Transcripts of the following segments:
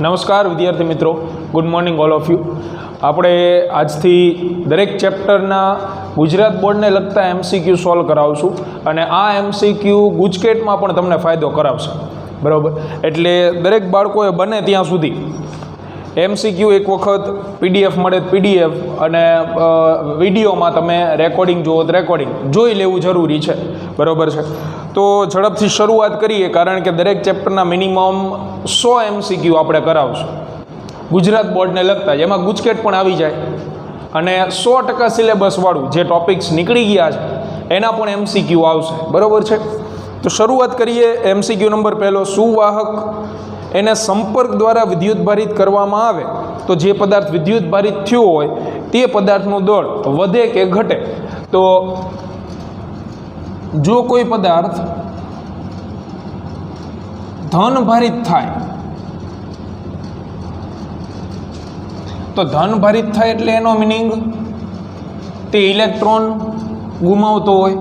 નમસ્કાર વિદ્યાર્થી મિત્રો, good morning all of you. આપણે આજથી દરેક ચેપ્ટરના ગુજરાત બોર્ડને લગતા MCQ સોલ્વ કરાવશું અને આ MCQ ગુજકેટમાં પણ તમને ફાયદો કરાવશે, બરાબર. એટલે દરેક બાળકોએ બને ત્યાં સુધી MCQ એક વખત PDF મળે PDF અને વિડીયોમાં તમે રેકોર્ડિંગ જુઓ તો રેકોર્ડિંગ જોઈ લેવું જરૂરી છે, બરાબર છે. તો ઝડપથી શરૂઆત કરીએ, કારણ કે દરેક ચેપ્ટરના મિનિમમ 100 MCQ આપણે કરાવશું ગુજરાત બોર્ડને લગતા, જેમાં ગુજકેટ પણ આવી જાય અને 100% સિલેબસવાળું જે ટોપિક્સ નીકળી ગયા છે એના પણ MCQ આવશે, બરાબર છે. તો શરૂઆત કરીએ. MCQ નંબર પહેલો, સુવાહક એને સંપર્ક દ્વારા વિદ્યુત ભારિત કરવામાં આવે તો જે પદાર્થ વિદ્યુત ભારિત થયો હોય તે પદાર્થનું દળ વધે કે ઘટે. તો જો કોઈ પદાર્થ ધન ભારિત થાય તો ધન ભારિત થાય એટલે એનો મિનિંગ તે ઇલેક્ટ્રોન ગુમાવતો હોય.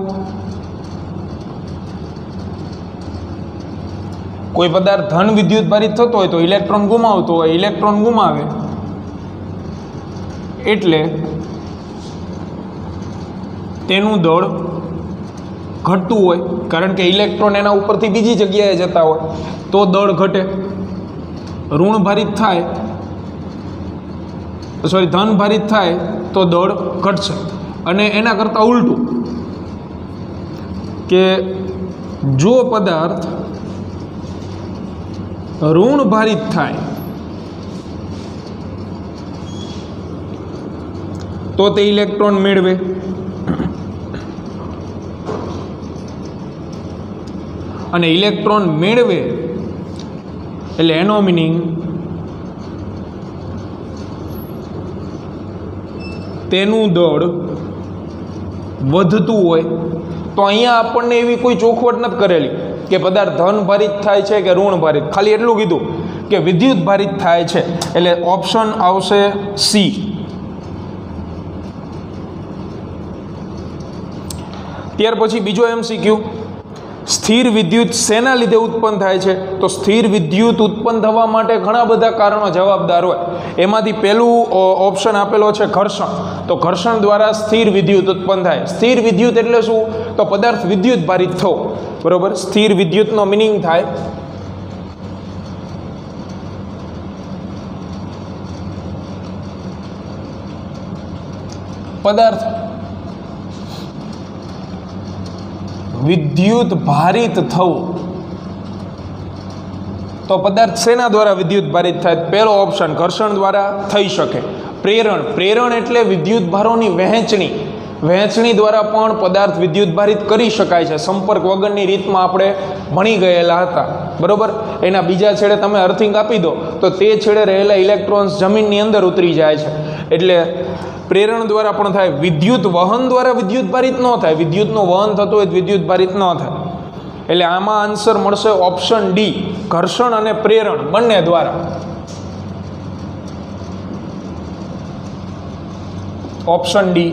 કોઈ પદાર્થ ધન વિદ્યુત ભારિત થતો હોય તો ઇલેક્ટ્રોન ગુમાવતો હોય, ઇલેક્ટ્રોન ગુમાવે એટલે તેનું દળ ઘટતું હોય, કારણ કે ઇલેક્ટ્રોન એના ઉપરથી બીજી જગ્યાએ જતા હોય તો દળ ઘટે. ઋણ ભારિત થાય, ધન ભારિત થાય તો દળ ઘટશે. અને એના કરતાં ઉલટું કે જો પદાર્થ ઋણ ભારિત થાય તો તે ઇલેક્ટ્રોન મેળવે, અને ઇલેક્ટ્રોન મેળવે એટલે એનો મિનિંગ તેનું દળ વધતું હોય. તો અહીંયા આપણને એવી કોઈ ચોખવટ નથી કરેલી કે પદાર્થ ધન ભારિત થાય છે કે ઋણ ભારિત, ખાલી એટલું કીધું કે વિદ્યુત ભારિત થાય છે, એટલે ઓપ્શન આવશે સી. ત્યાર પછી બીજો MCQ, સ્થિર વિદ્યુત શેના લીધે ઉત્પન્ન થાય છે? તો સ્થિર વિદ્યુત ઉત્પન્ન થવા માટે ઘણા બધા કારણો જવાબદાર હોય. એમાંથી પહેલું ઓપ્શન આપેલો છે ઘર્ષણ. તો ઘર્ષણ દ્વારા સ્થિર વિદ્યુત ઉત્પન્ન થાય. સ્થિર વિદ્યુત એટલે શું? તો પદાર્થ વિદ્યુત ભારિત થવો, બરોબર. સ્થિર વિદ્યુતનો મિનિંગ થાય પદાર્થ વિદ્યુત ભારિત થવું. તો પદાર્થ શેના દ્વારા વિદ્યુત ભારિત થાય? પહેલો ઓપ્શન ઘર્ષણ દ્વારા થઈ શકે. પ્રેરણ, પ્રેરણ એટલે વિદ્યુત ભારોની વહેંચણી. વહેંચણી દ્વારા પણ પદાર્થ વિદ્યુત ભારિત કરી શકાય છે. સંપર્ક વગરની રીતમાં આપણે ભણી ગયેલા હતા, બરોબર. એના બીજા છેડે તમે અર્થિંગ આપી દો તો તે છેડે રહેલા ઇલેક્ટ્રોન્સ જમીનની અંદર ઉતરી જાય છે, એટલે પ્રેરણ દ્વારા પણ થાય. વિદ્યુત વહન દ્વારા વિદ્યુત ભારિત ન થાય. વિદ્યુતનું વહન થતું હોય વિદ્યુત ભારિત ન થાય, એટલે આમાં આન્સર મળશે ઓપ્શન ડી, ઘર્ષણ અને પ્રેરણ બંને દ્વારા. Option D.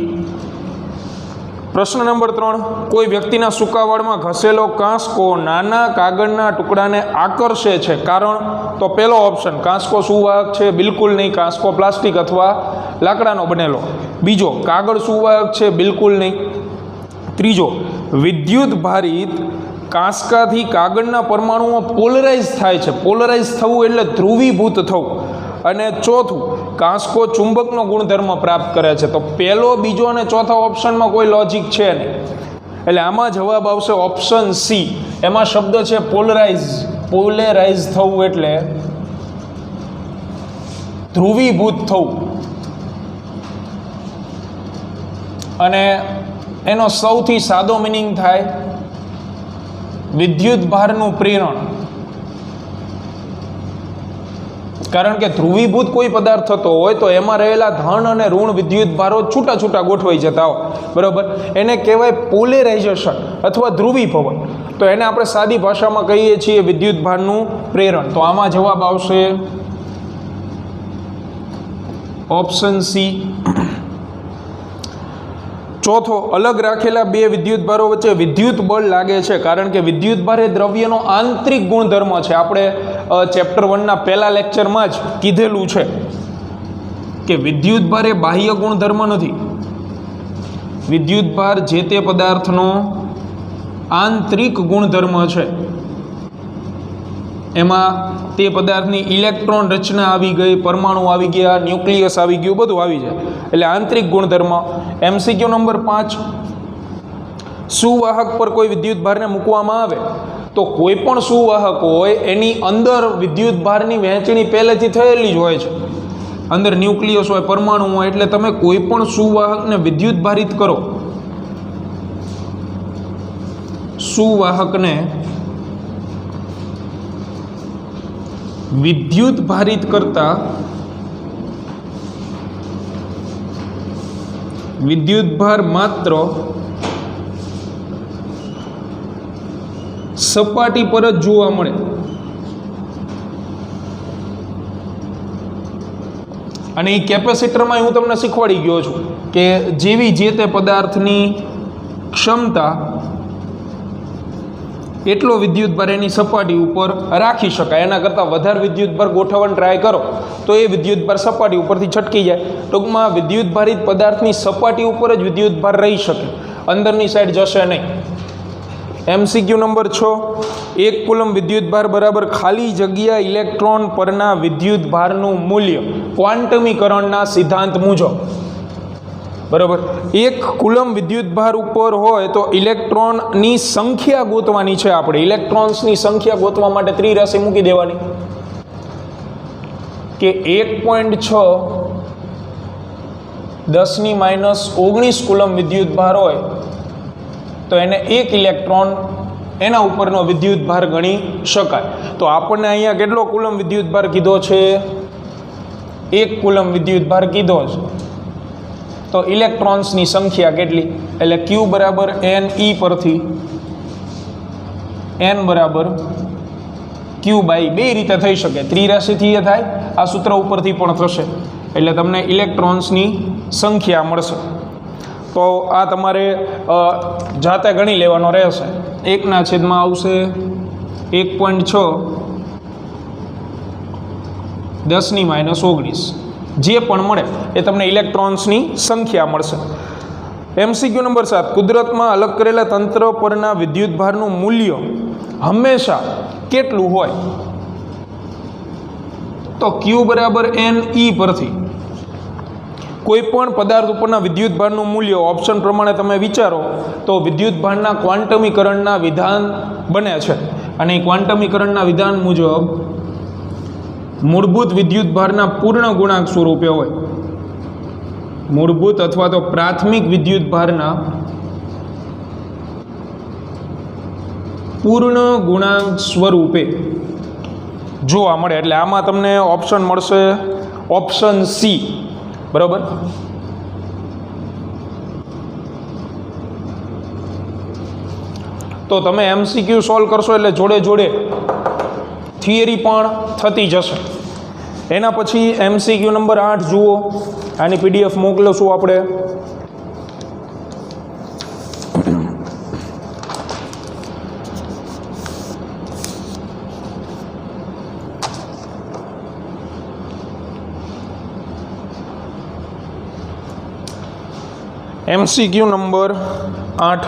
પ્રશ્ન નંબર 3, કોઈ વ્યક્તિના સૂકાવાળમાં ઘસેલો કાંસકો નાના કાગળના ટુકડાને આકર્ષે છે, કારણ? તો પહેલો ઓપ્શન, કાંસકો સુવાહક છે, બિલકુલ નહીં, કાંસકો પ્લાસ્ટિક અથવા લાકડાનો બનેલો. બીજો, કાગળ સુવાહક છે, બિલકુલ નહીં. ત્રીજો, વિદ્યુત ભારિત કાંસકાથી કાગળના પરમાણુઓ પોલરાઇઝ થાય છે. પોલરાઇઝ થવું એટલે ધ્રુવીભૂત થવું. અને ચોથું, કાંસકો ચુંબકનો ગુણધર્મ પ્રાપ્ત કરે છે. તો પહેલો, બીજો અને ચોથા ઓપ્શનમાં કોઈ લોજિક છે નહીં, એટલે આમાં જવાબ આવશે ઓપ્શન સી. એમાં શબ્દ છે પોલરાઇઝ. પોલેરાઇઝ થવું એટલે ધ્રુવીભૂત થવું, અને એનો સૌથી સાદો મિનિંગ થાય વિદ્યુત ભારનું પ્રેરણ. કારણ કે ધ્રુવીભૂત કોઈ પદાર્થ થતો હોય તો એમાં રહેલા ધન અને ઋણ વિદ્યુત ભારો છૂટા છૂટા ગોઠવાઈ જતા હોય, બરાબર. એને કહેવાય પોલેરાઇઝેશન અથવા ધ્રુવીભવન. તો એને આપણે સાદી ભાષામાં કહીએ છીએ વિદ્યુત ભારનું પ્રેરણ. તો આમાં જવાબ આવશે ઓપ્શન સી. ચોથો, અલગ રાખેલા બે વિદ્યુત ભારો વચ્ચે વિદ્યુત બળ લાગે છે, કારણ કે વિદ્યુત ભાર એ દ્રવ્યનો આંતરિક ગુણધર્મ છે. આપણે ચેપ્ટર 1ના પહેલા લેક્ચરમાં જ કીધેલું છે કે વિદ્યુતભાર એ બાહ્ય ગુણધર્મ નથી. વિદ્યુતભાર જે તે પદાર્થનો આંતરિક ગુણધર્મ છે. એમાં તે પદાર્થની ઇલેક્ટ્રોન રચના આવી ગઈ, પરમાણુ આવી ગયા, ન્યુક્લિયસ આવી ગયું, બધું આવી જાય એટલે આંતરિક ગુણધર્મ. MCQ નંબર 5, સુવાહક પર કોઈ વિદ્યુતભારને મૂકવામાં આવે તો કોઈ પણ સુવાહક હોય એની અંદર વિદ્યુતભારની વહેંચણી પહેલેથી થયેલી જ હોય છે. અંદર ન્યુક્લિયસ હોય, પરમાણુ હોય, એટલે તમે કોઈ પણ સુવાહકને વિદ્યુતભારિત કરો, સુવાહકને વિદ્યુતભારિત કરતા વિદ્યુતભાર માત્ર સપાટી પર જ જોવા મળે. અને એ કેપેસિટરમાં હું તમને શીખવાડી ગયો છું કે જેવી જે તે પદાર્થની ક્ષમતા એટલો વિદ્યુતભાર એની સપાટી ઉપર રાખી શકાય. એના કરતાં વધારે વિદ્યુતભાર ગોઠવણ ટ્રાય કરો તો એ વિદ્યુતભાર સપાટી ઉપરથી છટકી જાય. ટૂંકમાં વિદ્યુતભારિત પદાર્થની સપાટી ઉપર જ વિદ્યુતભાર રહી શકે, અંદરની સાઈડ જશે નહીં. MCQ નંબર 6, 1 કુલમ વિદ્યુતભાર બરાબર ખાલી જગ્યા ઇલેક્ટ્રોન પરના વિદ્યુતભારનું મૂલ્ય ક્વાન્ટમીકરણના સિદ્ધાંત મુજબ. બરાબર, 1 કુલમ વિદ્યુતભાર ઉપર હોય તો ઇલેક્ટ્રોનની સંખ્યા ગોતવાની છે આપણે. ઇલેક્ટ્રોન્સની સંખ્યા ગોતવા માટે ત્રિરાશિ મૂકી દેવાની કે 1.6 10⁻⁹ કુલમ વિદ્યુતભાર હોય તો એને 1 ઇલેક્ટ્રોન એના ઉપરનો વિદ્યુતભાર ગણી શકાય. તો આપણને અહીંયા કેટલો કુલમ વિદ્યુતભાર કીધો છે? 1 કુલમ વિદ્યુતભાર કીધો છે. તો ઇલેક્ટ્રોન્સની સંખ્યા કેટલી? એટલે Q બરાબર NE પરથી N બરાબર Q/2 રીતે થઈ શકે. ત્રિરાશિથી એ થાય, આ સૂત્ર ઉપરથી પણ થશે. એટલે તમને ઇલેક્ટ્રોન્સની સંખ્યા મળશે. તો આ તમારે જાતે ગણી લેવાનો રહેશે. 1/6 આવશે 1.6 10⁻⁹ જે પણ મળે એ તમને ઇલેક્ટ્રોન્સની સંખ્યા મળશે. MCQ નંબર 7, કુદરતમાં અલગ કરેલા તંત્ર પરના વિદ્યુતભારનું મૂલ્ય હંમેશા કેટલું હોય? તો Q બરાબર NE પરથી કોઈ પણ પદાર્થ ઉપરના વિદ્યુતભારનું મૂલ્ય ઓપ્શન પ્રમાણે તમે વિચારો તો વિદ્યુતભારના ક્વાન્ટમીકરણના વિધાન બને છે. અને એ ક્વાન્ટમીકરણના વિધાન મુજબ મૂળભૂત વિદ્યુતભારના પૂર્ણ ગુણાંક સ્વરૂપે હોય. મૂળભૂત અથવા તો પ્રાથમિક વિદ્યુતભારના પૂર્ણ ગુણાંક સ્વરૂપે જોવા મળે. એટલે આમાં તમને ઓપ્શન મળશે ઓપ્શન C. બરાબર, તો તમે MCQ સોલ્વ કરશો એટલે જોડે જોડે થિયરી પણ થતી જશે. એના પછી MCQ નંબર 8 જુઓ. આની PDF મોકલશું આપણે. MCQ નંબર 8,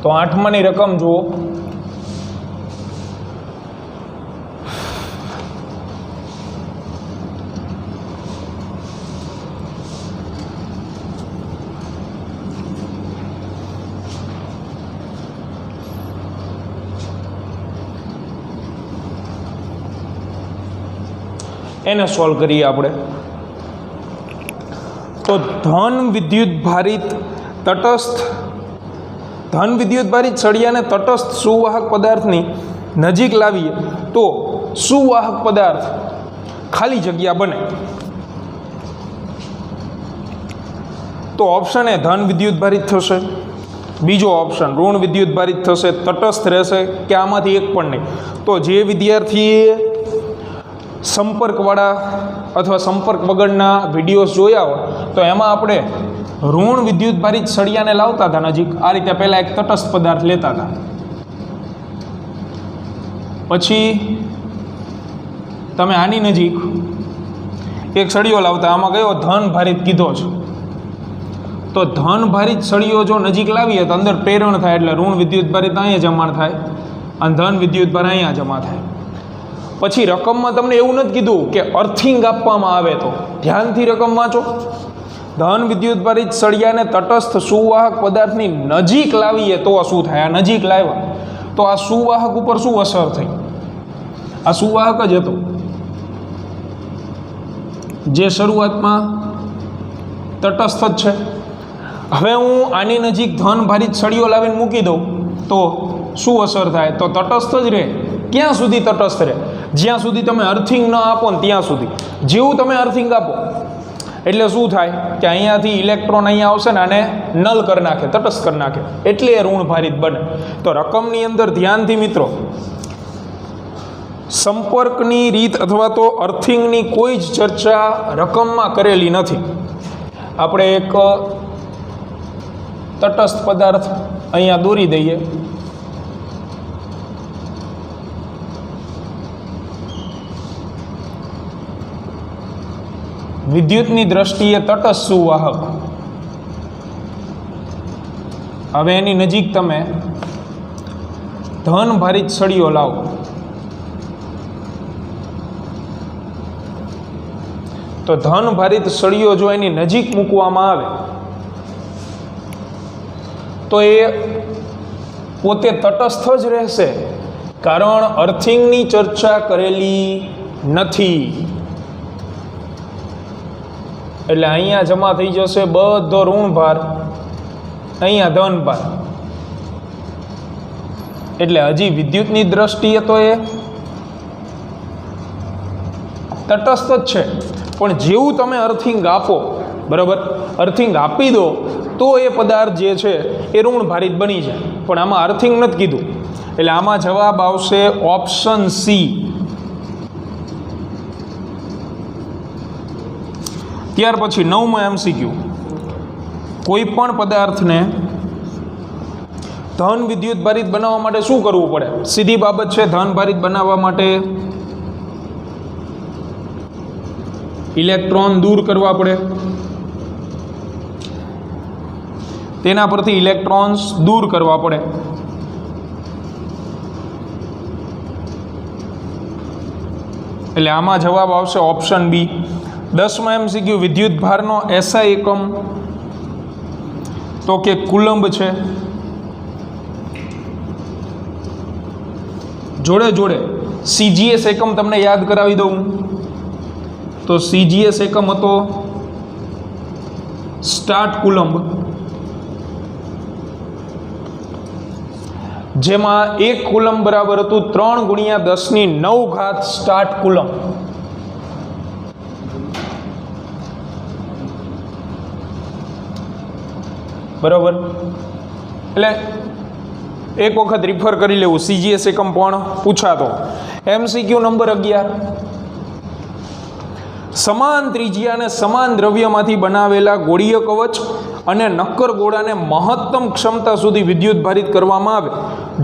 તો 8માની રકમ જુઓ, એને સોલ્વ કરીએ આપણે. તો ધન વિદ્યુત ભારિત સળિયાને તટસ્થ સુવાહક પદાર્થની નજીક લાવીએ તો સુવાહક પદાર્થ ખાલી જગ્યા બને. તો ઓપ્શન એ ધન વિદ્યુત ભારિત થશે, બીજો ઓપ્શન ઋણ વિદ્યુત ભારિત થશે, તટસ્થ રહેશે કે આમાંથી એક પણ નહીં. તો જે વિદ્યાર્થીએ સંપર્કવાળા અથવા સંપર્ક વગરના વિડીયોઝ જોયા હોય તો એમાં આપણે ઋણ વિદ્યુત ભારિત સળિયાને લાવતા હતા નજીક. આ રીતે પહેલાં એક તટસ્થ પદાર્થ લેતા હતા, પછી તમે આની નજીક એક સળિયો લાવતા. આમાં કયો ધન ભારિત કીધો છે, તો ધન ભારિત સળિયો જો નજીક લાવીએ તો અંદર પ્રેરણ થાય એટલે ઋણ વિદ્યુત ભારિત અહીંયા જમા થાય અને ધન વિદ્યુત ભાર અહીંયા જમા થાય. પછી રકમમાં તમને એવું નથી કીધું કે અર્થિંગ આપવામાં આવે, તો ધ્યાનથી રકમ વાંચો. ધન વિદ્યુત ભારિત સળિયાને તટસ્થ સુવાહક પદાર્થની નજીક લાવીએ તો શું થાય? આ નજીક લાવ્યા તો આ સુવાહક ઉપર શું અસર થઈ? આ સુવાહક જ હતો જે શરૂઆતમાં તટસ્થ જ છે. હવે હું આની નજીક ધન ભારિત સળિયો લાવીને મૂકી દઉં તો શું અસર થાય? તો તટસ્થ જ રહે. ક્યાં સુધી તટસ્થ રહે? જ્યાં સુધી તમે અર્થિંગ ન આપો ને ત્યાં સુધી. જેવું તમે અર્થિંગ આપો એટલે શું થાય કે અહીંયાથી ઇલેક્ટ્રોન અહીંયા આવશે ને આને નલ કરી નાખે, તટસ્થ કરી નાખે, એટલે એ ઋણ ભારિત બને. તો રકમની અંદર ધ્યાનથી મિત્રો સંપર્કની રીત અથવા તો અર્થિંગની કોઈ જ ચર્ચા રકમમાં કરેલી નથી. આપણે એક તટસ્થ પદાર્થ અહીંયા દોરી દઈએ. વિદ્યુતની દ્રષ્ટિએ તટસ્થ સુવાહક. હવે એની નજીક તમે ધન ભારિત સળિયો લાવો. તો ધન ભારિત સળિયો જો એની નજીક મૂકવામાં આવે તો એ પોતે તટસ્થ જ રહેશે, કારણ અર્થિંગની ચર્ચા કરેલી નથી. એટલે અહીંયા જમા થઈ જશે બધો ઋણ ભાર, અહીંયા ધન ભાર. એટલે હજી વિદ્યુતની દ્રષ્ટિએ તો એ તટસ્થ જ છે, પણ જેવું તમે અર્થિંગ આપો, બરાબર, અર્થિંગ આપી દો તો એ પદાર્થ જે છે એ ઋણ ભારિત બની જાય. પણ આમાં અર્થિંગ નથી કીધું એટલે આમાં જવાબ આવશે ઓપ્શન સી. ત્યાર પછી 9મો MCQ. કોઈ પણ પદાર્થને ધન વિદ્યુત ભારિત બનાવવા માટે શું કરવું પડે? સીધી બાબત છે. ધન ભારિત બનાવવા માટે ઇલેક્ટ્રોન દૂર કરવા પડે, તેના પરથી ઇલેક્ટ્રોન્સ દૂર કરવા પડે. એટલે આમાં જવાબ આવશે ઓપ્શન બી. 10મો MCQ. વિદ્યુત ભારનો SI એકમ તો કે કુલંબ છે. જોડે જોડે CGS એકમ તમને યાદ કરાવી દઉં તો CGS એકમ હતો સ્ટાર્ટ કુલંબ, જેમાં 1 કુલંબ બરાબર હતું 3 × 10⁹ સ્ટાર્ટ કુલંબ. બરાબર. એટલે એક વખત રિફર કરી લેવું. CGS એકમ પણ પૂછાતો. MCQ number 11. સમાન ત્રિજ્યા અને સમાન દ્રવ્યમાંથી બનાવેલા ગોળીય કવચ અને નક્કર ગોળાને મહત્તમ ક્ષમતા સુધી વિદ્યુત ભારિત કરવામાં આવે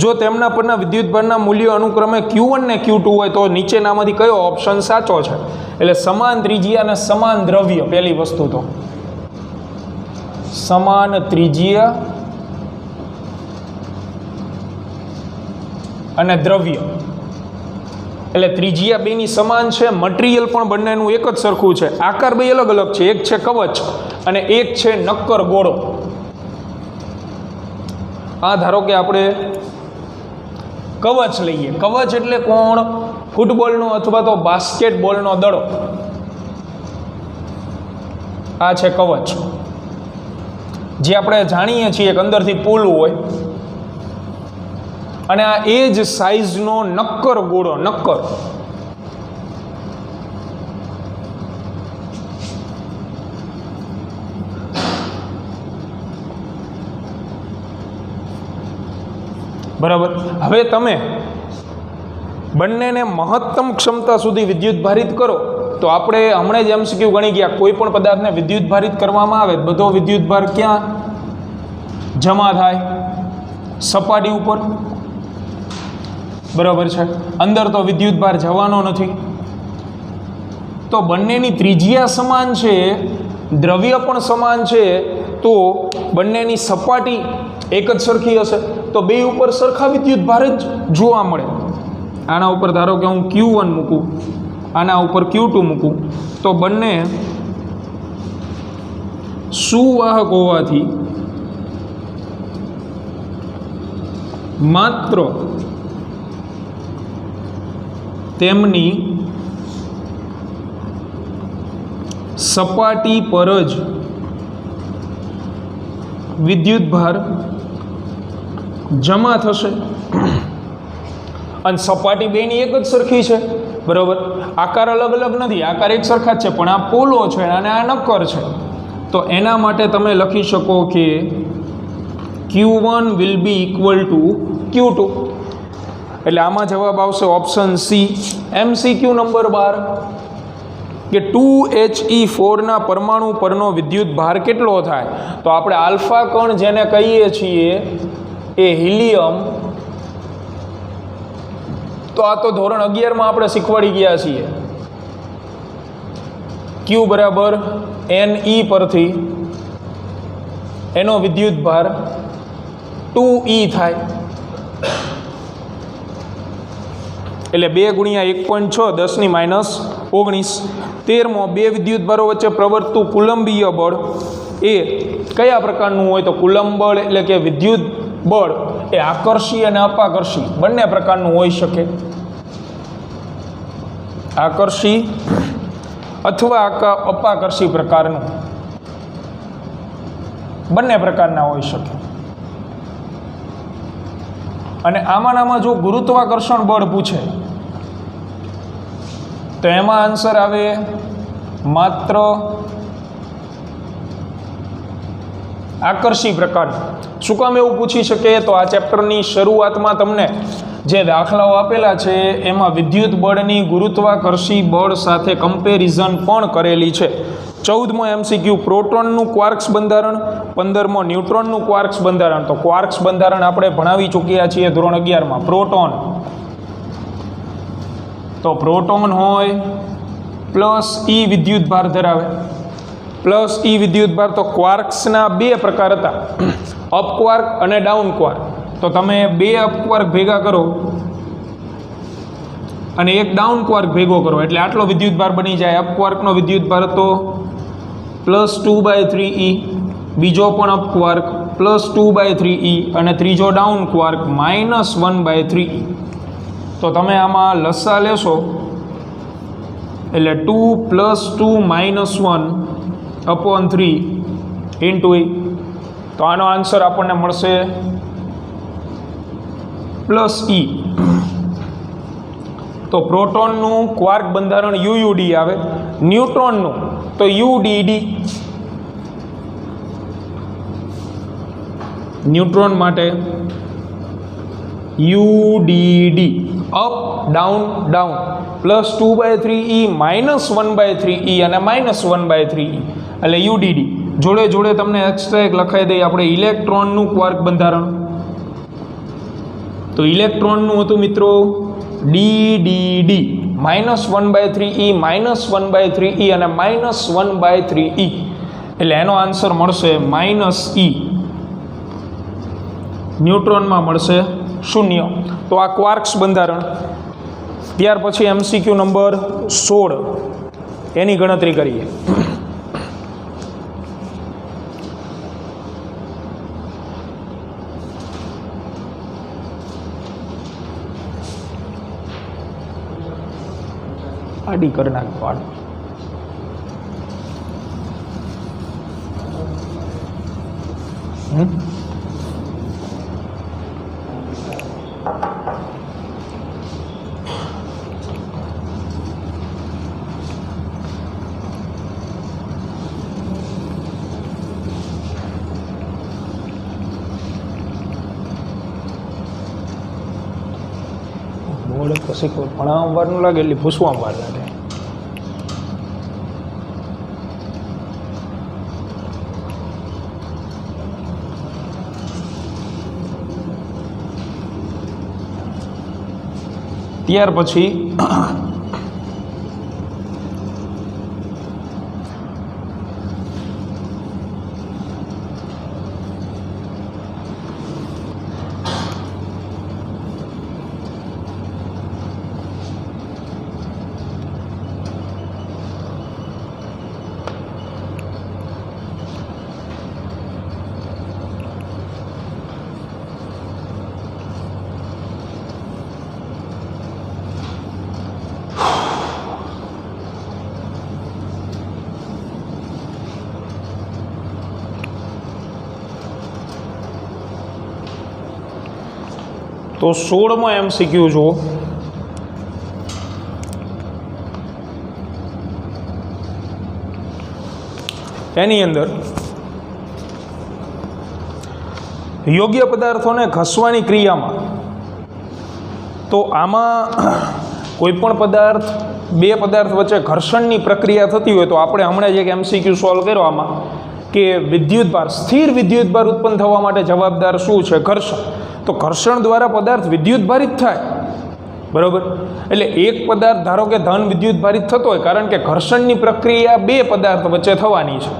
જો તેમના પરના વિદ્યુત ભારના મૂલ્યો અનુક્રમે Q1 ને Q2 હોય તો નીચેનામાંથી કયો ઓપ્શન સાચો છે? એટલે સમાન ત્રિજ્યા અને સમાન દ્રવ્ય. પહેલી વસ્તુ તો સમાન ત્રિજ્યા અને દ્રવ્ય. એટલે ત્રિજ્યા બેની સમાન છે, મટીરિયલ પણ બંનેનું એક જ સરખું છે, આકાર બે અલગ અલગ છે. એક છે કવચ અને એક છે નક્કર ગોળો. આ ધારો કે આપણે કવચ લઈએ. કવચ એટલે કોણ? ફૂટબોલનો અથવા તો બાસ્કેટબોલનો દડો. આ છે કવચ, જે આપણે જાણીએ છીએ કે અંદરથી પોલું હોય. અને આ એ જ સાઈઝનો નક્કર ગોળો. નક્કર બરાબર. હવે તમે બંનેને મહત્તમ ક્ષમતા સુધી વિદ્યુત ભારિત કરો તો આપણે હમણાં જ MCQ ગણી ગયા, કોઈ પણ પદાર્થને વિદ્યુત ભારિત કરવામાં આવે બધો વિદ્યુત ભાર ક્યાં જમા થાય? સપાટી ઉપર. બરાબર છે. અંદર તો વિદ્યુત ભાર જવાનો નથી. તો બંનેની ત્રિજ્યા સમાન છે, દ્રવ્ય પણ સમાન છે, તો બંનેની સપાટી એક જ સરખી હશે, તો બે ઉપર સરખા વિદ્યુત ભાર જ જોવા મળે. આના ઉપર ધારો કે હું Q1 મૂકું, આના ઉપર Q2 મૂકું, તો બંને સુવાહક હોવાથી માત્ર તેમની સપાટી પર જ વિદ્યુત ભાર જમા થશે. અને સપાટી બેની એક જ સરખી છે, બરાબર. આકાર અલગ અલગ નથી, આકાર એક સરખા જ છે, પણ આ પોલો છે અને આ નક્કર છે. તો એના માટે તમે લખી શકો કે Q1 will be equal to Q2. એટલે આમાં જવાબ આવશે ઓપ્શન સી. MCQ નંબર 12 કે 2He4ના પરમાણુ પરનો વિદ્યુત ભાર કેટલો થાય? તો આપણે આલ્ફા કણ જેને કહીએ છીએ એ હિલિયમ, તો આ તો ધોરણ 11માં આપણે શીખવાડી ગયા છીએ. Q બરાબર Ne પરથી એનો વિદ્યુત ભાર 2E થાય. એટલે 2 ગુણ્યા 1.6 10⁻⁹ 13મો. બે વિદ્યુત ભારો વચ્ચે પ્રવર્તતું કુલંબીય બળ એ કયા પ્રકારનું હોય? તો કુલંબ બળ એટલે કે વિદ્યુત બળ એ આકર્ષી અને અપાકર્ષી બંને પ્રકારનું હોઈ શકે. આકર્ષી અથવા અપાકર્ષી પ્રકારનું, બંને પ્રકારના હોઈ શકે. અને આમાં જો ગુરુત્વાકર્ષણ બળ પૂછે તો એમાં આન્સર આવે માત્ર આકર્ષી પ્રકાર. શું કામ એવું પૂછી શકે? તો આ ચેપ્ટરની શરૂઆતમાં તમને જે દાખલાઓ આપેલા છે એમાં વિદ્યુત બળની ગુરુત્વાકર્ષી બળ સાથે કમ્પેરિઝન પણ કરેલી છે. 14મો MCQ પ્રોટોનનું ક્વાર્ક્સ બંધારણ, 15મો ન્યુટ્રોનનું ક્વાર્ક્સ બંધારણ. તો ક્વાર્ક્સ બંધારણ આપણે ભણાવી ચૂક્યા છીએ ધોરણ 11માં. પ્રોટોન, તો પ્રોટોન હોય પ્લસ E વિદ્યુત ભાર ધરાવે. પ્લસ E વિદ્યુત ભાર. તો ક્વાર્ક્સના બે પ્રકાર હતા, અપ ક્વાર્ક અને ડાઉન ક્વાર્ક. તો તમે બે અપ ક્વાર્ક ભેગા કરો અને એક ડાઉન ક્વાર્ક ભેગો કરો એટલે આટલો વિદ્યુત ભાર બની જાય. અપ ક્વાર્કનો વિદ્યુત ભાર હતો +2/3E, બીજો પણ અપ ક્વાર્ક +2/3E અને ત્રીજો ડાઉન ક્વાર્ક -1/3E. તો તમે આમાં લસા લેશો એટલે 2 + 2 -1/3 × E. તો આનો આન્સર આપણને મળશે +E. તો પ્રોટોનનું ક્વાર્ક બંધારણ UUD આવે, ન્યુટ્રોનનું તો UDD. ન્યુટ્રોન માટે UDD, up down down, +2/3E -1/3E અને -1/3E એટલે UDD. જોડે જોડે તમને એક્સ્ટ્રા એક લખાઈ દઈએ આપણે ઇલેક્ટ્રોનનું ક્વાર્ક બંધારણ. તો ઇલેક્ટ્રોનનું હતું મિત્રો DDD, -1/3E -1/3E અને -1/3E એટલે એનો આન્સર મળશે -E. ન્યુટ્રોનમાં મળશે 0. તો આ ક્વાર્ક્સ બંધારણ. ત્યાર પછી MCQ નંબર 16 એની ગણતરી કરીએ. આડી કરી નાખો આડી. બોર્ડ પછી કોઈ ભણાવવા વાર ન લાગે એટલે પૂછવા વાર લાગે. ત્યાર પછી તો 16મો MCQ જુઓ. એની અંદર યોગ્ય પદાર્થોને ઘસવાની ક્રિયામાં, તો આમાં કોઈ પણ પદાર્થ બે પદાર્થ વચ્ચે ઘર્ષણની પ્રક્રિયા થતી હોય તો આપણે હમણાં જ એક MCQ સોલ્વ કર્યો આમાં કે વિદ્યુતભાર, સ્થિર વિદ્યુતભાર ઉત્પન્ન થવા માટે જવાબદાર શું છે? ઘર્ષણ. તો ઘર્ષણ દ્વારા પદાર્થ વિદ્યુતભારિત થાય, બરાબર. એટલે એક પદાર્થ ધારો કે ધન વિદ્યુતભારિત થતો હોય, કારણ કે ઘર્ષણની પ્રક્રિયા બે પદાર્થ વચ્ચે થવાની છે.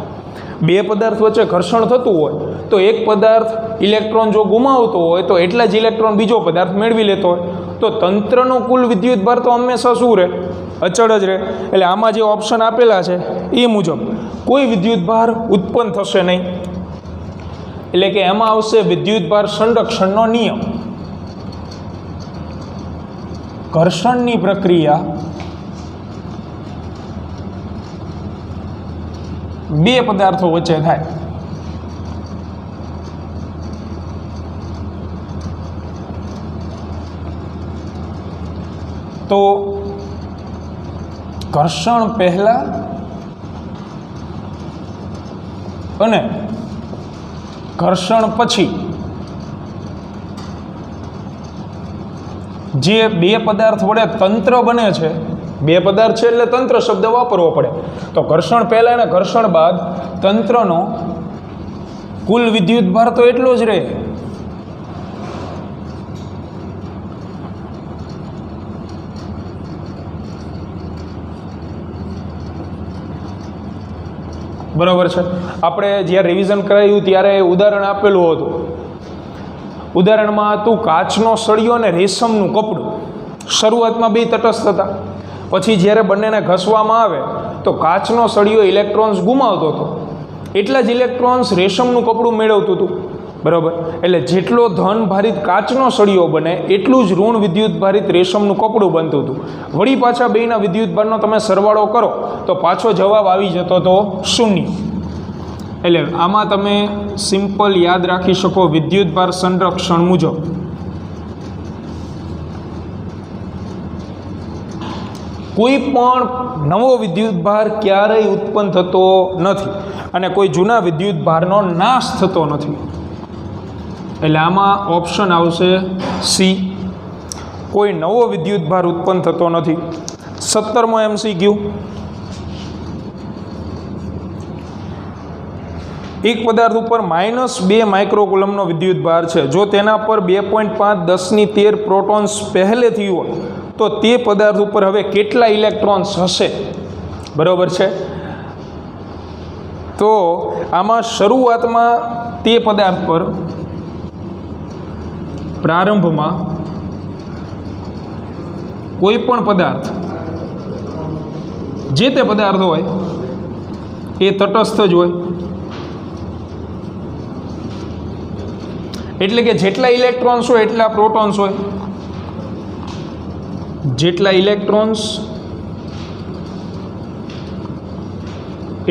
બે પદાર્થ વચ્ચે ઘર્ષણ થતું હોય તો એક પદાર્થ ઇલેક્ટ્રોન જો ગુમાવતો હોય તો એટલા જ ઇલેક્ટ્રોન બીજો પદાર્થ મેળવી લેતો હોય. તો તંત્રનો કુલ વિદ્યુતભાર તો હંમેશા શું રહે? અચળ જ રહે. એટલે આમાં જે ઓપ્શન આપેલા છે એ મુજબ કોઈ વિદ્યુતભાર ઉત્પન્ન થશે નહીં. એટલે કે એમાં આવશે વિદ્યુતભાર સંરક્ષણનો નિયમ. ઘર્ષણની પ્રક્રિયા બે પદાર્થો વચ્ચે થાય તો ઘર્ષણ પહેલા અને ઘર્ષણ પછી જે બે પદાર્થ વડે તંત્ર બને છે, બે પદાર્થ છે એટલે તંત્ર શબ્દ વાપરવો પડે. તો ઘર્ષણ પહેલા અને ઘર્ષણ બાદ તંત્રનો કુલ વિદ્યુતભાર તો એટલો જ રહે. બરાબર છે. આપણે જ્યારે રિવિઝન કરાયું ત્યારે ઉદાહરણ આપેલું હતું. ઉદાહરણમાં હતું કાચનો સળિયો અને રેશમનું કપડું. શરૂઆતમાં બે તટસ્થ હતા, પછી જ્યારે બંનેને ઘસવામાં આવે તો કાચનો સળિયો ઇલેક્ટ્રોન્સ ગુમાવતો હતો, એટલા જ ઇલેક્ટ્રોન્સ રેશમનું કપડું મેળવતું હતું, બરાબર. એટલે જેટલો ધન ભારિત કાચનો સળિયો બને એટલું જ ઋણ વિદ્યુત ભારિત રેશમનું કપડું બનતું હતું. વળી પાછા બેયના વિદ્યુતભારનો તમે સરવાળો કરો તો પાછો જવાબ આવી જતો તો 0. એટલે આમાં તમે સિમ્પલ યાદ રાખી શકો વિદ્યુતભાર સંરક્ષણ મુજબ કોઈ પણ નવો વિદ્યુતભાર ક્યારેય ઉત્પન્ન થતો નથી અને કોઈ જૂના વિદ્યુતભારનો નાશ થતો નથી. એટલે આમાં ઓપ્શન આવશે સી, કોઈ નવો વિદ્યુતભાર ઉત્પન્ન થતો નથી. 17મો MCQ. એક પદાર્થ ઉપર -2 માઇક્રોકુલમનો વિદ્યુતભાર છે. જો તેના પર 2.5 10 પ્રોટોન્સ પહેલેથી હોય તો તે પદાર્થ ઉપર હવે કેટલા ઇલેક્ટ્રોન્સ હશે? બરાબર છે. તો આમાં શરૂઆતમાં તે પદાર્થ પર પ્રારંભમાં કોઈ પણ પદાર્થ જે તે પદાર્થ હોય એ તટસ્થ જ હોય, એટલે કે જેટલા ઇલેક્ટ્રોન્સ હોય એટલા પ્રોટોન્સ હોય, જેટલા ઇલેક્ટ્રોન્સ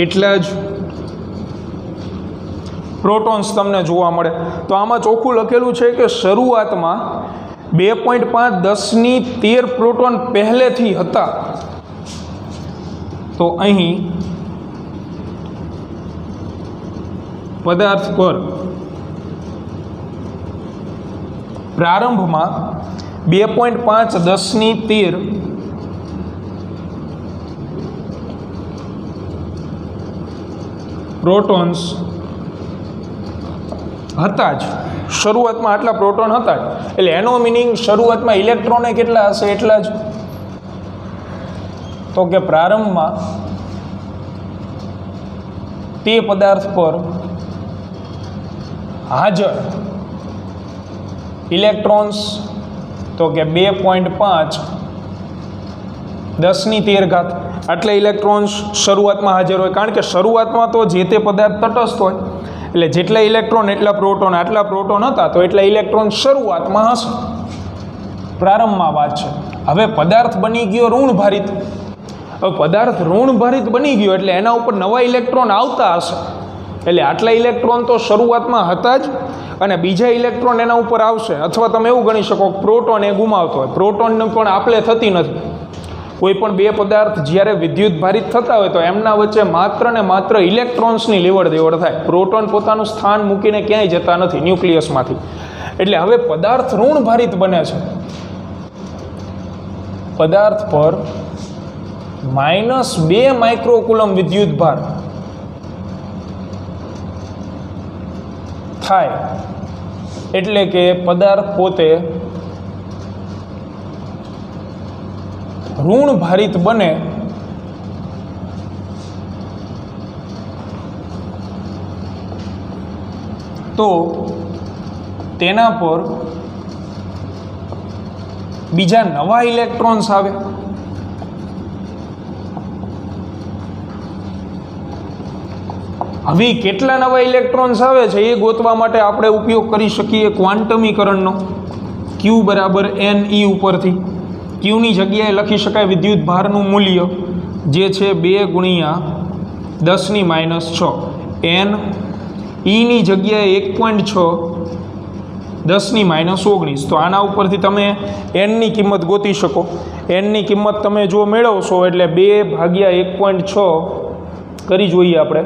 એટલા જ પ્રોટોન્સ તમને જોવા મળે. તો આમાં ચોખ્ખું લખેલું છે કે શરૂઆતમાં 2.5 10^13 પ્રોટોન પહેલેથી હતા. તો અહીં પદાર્થ પર પ્રારંભમાં 2.5 10^13 પ્રોટોન્સ હતા જ. શરૂઆતમાં આટલા પ્રોટોન હતા જ, એટલે એનો મિનિંગ શરૂઆતમાં ઇલેક્ટ્રોને કેટલા હશે એટલા જ. તો કે પ્રારંભમાં તે પદાર્થ પર હાજર ઇલેક્ટ્રોન્સ તો કે 2.5 10^13 આટલા ઇલેક્ટ્રોન્સ શરૂઆતમાં હાજર હોય. કારણ કે શરૂઆતમાં તો જે તે પદાર્થ તટસ્થ હોય, એટલે જેટલા ઇલેક્ટ્રોન એટલા પ્રોટોન, આટલા પ્રોટોન હતા તો એટલા ઇલેક્ટ્રોન શરૂઆતમાં હશે. પ્રારંભમાં વાત છે. હવે પદાર્થ બની ગયો ઋણભારિત. હવે પદાર્થ ઋણભારિત બની ગયો એટલે એના ઉપર નવા ઇલેક્ટ્રોન આવતા હશે. એટલે આટલા ઇલેક્ટ્રોન તો શરૂઆતમાં હતા જ, અને બીજા ઇલેક્ટ્રોન એના ઉપર આવશે. અથવા તમે એવું ગણી શકો પ્રોટોન એ ગુમાવતો હોય. પ્રોટોનને પણ આપલે થતી નથી. કોઈ પણ બે પદાર્થ જ્યારે વિદ્યુત ભારિત થતા હોય તો એમના વચ્ચે માત્ર ને માત્ર ઇલેક્ટ્રોન્સની લેવડ દેવડ થાય. પ્રોટોન પોતાનું સ્થાન મૂકીને ક્યાંય જતા નથી ન્યુક્લિયસમાંથી. એટલે હવે પદાર્થ ઋણભારિત બને છે. પદાર્થ પર -2 માઇક્રોકુલમ વિદ્યુત ભાર થાય, એટલે કે પદાર્થ પોતે ઋણ ભારિત બને તો તેના પર બીજા નવા ઇલેક્ટ્રોન્સ આવે. હવે કેટલા નવા ઇલેક્ટ્રોન્સ આવે છે એ ગોતવા માટે આપણે ઉપયોગ કરી શકીએ ક્વોન્ટમીકરણનો. Q = NE ઉપરથી ક્યુની જગ્યાએ લખી શકાય વિદ્યુત ભારનું મૂલ્ય જે છે 2 × 10⁻⁶. n ઈની જગ્યાએ 1.6 10⁻19. તો આના ઉપરથી તમે એનની કિંમત ગોતી શકો. એનની કિંમત તમે જો મેળવશો એટલે 2/1.6 કરી જોઈએ આપણે.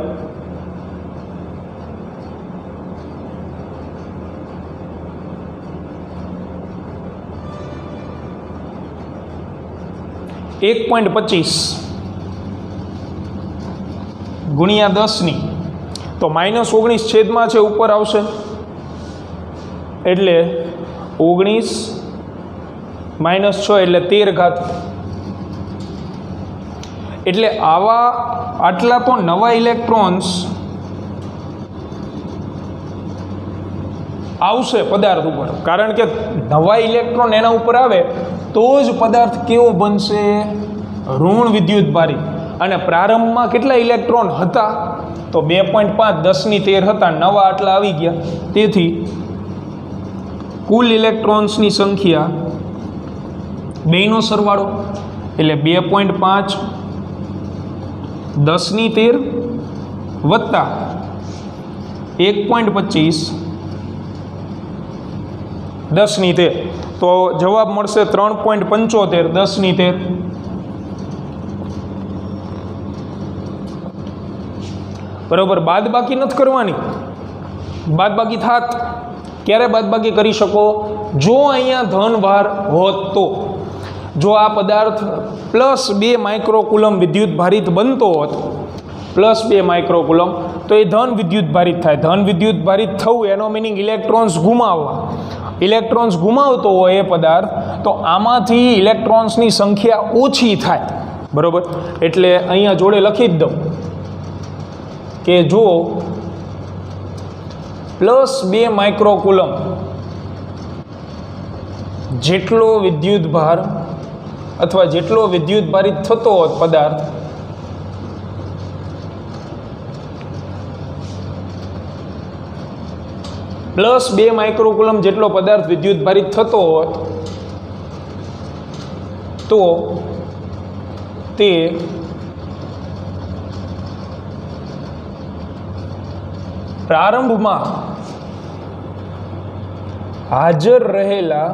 1.25 ગુણ્યા 10ની તો -19 છેદમાં છે ઉપર આવશે એટલે 19 - 6 એટલે 13 એટલે આટલા તો નવા ઇલેક્ટ્રોન્સ આવશે પદાર્થ ઉપર. કારણ કે નવા ઇલેક્ટ્રોન એના ઉપર આવે તો જ પદાર્થ કેવો બનશે? ઋણ વિદ્યુત ભારિત. અને પ્રારંભમાં કેટલા ઇલેક્ટ્રોન હતા? તો 2.5 10⁻13 હતા. નવા આટલા આવી ગયા. તેથી કુલ ઇલેક્ટ્રોન્સની સંખ્યા બેનો સરવાળો એટલે 2.5 10⁻13 વત્તા 1.25 10⁻13. તો જવાબ મળશે 3.75 10⁻13. બરાબર. બાદબાકી નથી કરવાની. બાદબાકી થાત ક્યારે બાદબાકી કરી શકો? જો અહીંયા ધનભાર હોત તો. જો આ પદાર્થ +2 માઇક્રોકુલમ વિદ્યુત ભારિત બનતો હોત, +2 માઇક્રોકુલમ, તો એ ધન વિદ્યુત ભારિત થાય. ધન વિદ્યુત ભારિત થવું એનો મિનિંગ ઇલેક્ટ્રોન્સ ગુમાવવા. ઇલેક્ટ્રોન્સ ગુમાવતો હોય એ પદાર્થ તો આમાંથી ઇલેક્ટ્રોન્સની સંખ્યા ઓછી થાય. બરાબર. એટલે અહીંયા જોડે લખી જ દઉં કે જો +2 માઇક્રોકુલમ જેટલો વિદ્યુત ભાર અથવા જેટલો વિદ્યુત ભારિત થતો હોત પદાર્થ પ્લસ 2 માઇક્રોકુલમ જેટલો પદાર્થ વિદ્યુત ભારિત થતો હોત તો તે પ્રારંભમાં હાજર રહેલા